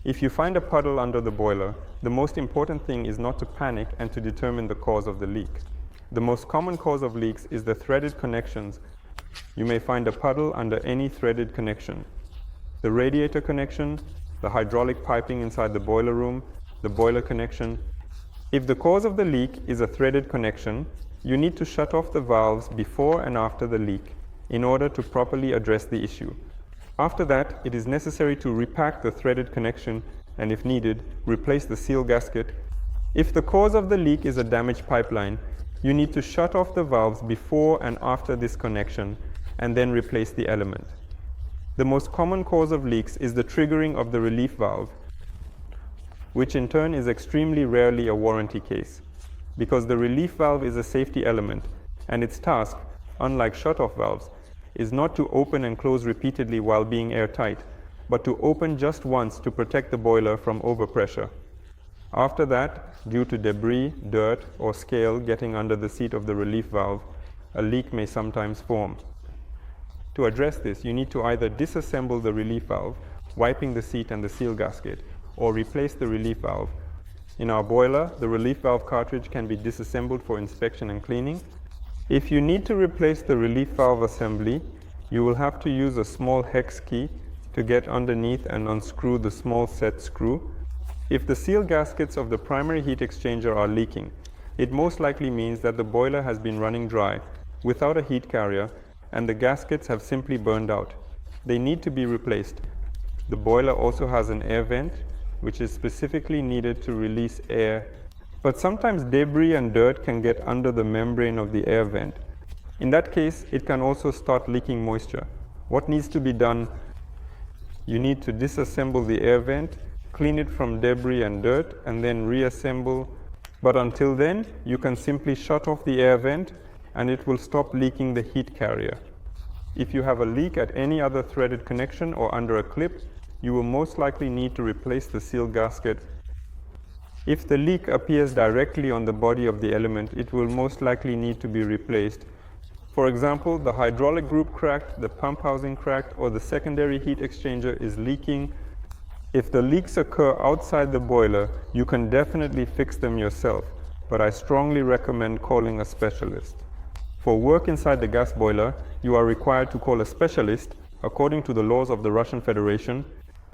If you find a puddle under the boiler, the most important thing is not to panic and to determine the cause of the leak. The most common cause of leaks is the threaded connections. You may find a puddle under any threaded connection. The radiator connection, the hydraulic piping inside the boiler room, the boiler connection. If the cause of the leak is a threaded connection, you need to shut off the valves before and after the leak in order to properly address the issue. After that, it is necessary to repack the threaded connection and, if needed, replace the seal gasket. If the cause of the leak is a damaged pipeline, you need to shut off the valves before and after this connection and then replace the element. The most common cause of leaks is the triggering of the relief valve, which in turn is extremely rarely a warranty case, because the relief valve is a safety element and its task, unlike shut-off valves, is not to open and close repeatedly while being airtight, but to open just once to protect the boiler from overpressure. After that, due to debris, dirt, or scale getting under the seat of the relief valve, a leak may sometimes form. To address this, you need to either disassemble the relief valve, wiping the seat and the seal gasket, or replace the relief valve. In our boiler, the relief valve cartridge can be disassembled for inspection and cleaning. If you need to replace the relief valve assembly, you will have to use a small hex key to get underneath and unscrew the small set screw. If the seal gaskets of the primary heat exchanger are leaking, it most likely means that the boiler has been running dry without a heat carrier and the gaskets have simply burned out. They need to be replaced. The boiler also has an air vent, which is specifically needed to release air. But sometimes debris and dirt can get under the membrane of the air vent. In that case, it can also start leaking moisture. What needs to be done? You need to disassemble the air vent, clean it from debris and dirt, and then reassemble. But until then, you can simply shut off the air vent and it will stop leaking the heat carrier. If you have a leak at any other threaded connection or under a clip, you will most likely need to replace the seal gasket. If the leak appears directly on the body of the element, it will most likely need to be replaced. For example, the hydraulic group cracked, the pump housing cracked, or the secondary heat exchanger is leaking. If the leaks occur outside the boiler, you can definitely fix them yourself, but I strongly recommend calling a specialist. For work inside the gas boiler, you are required to call a specialist according to the laws of the Russian Federation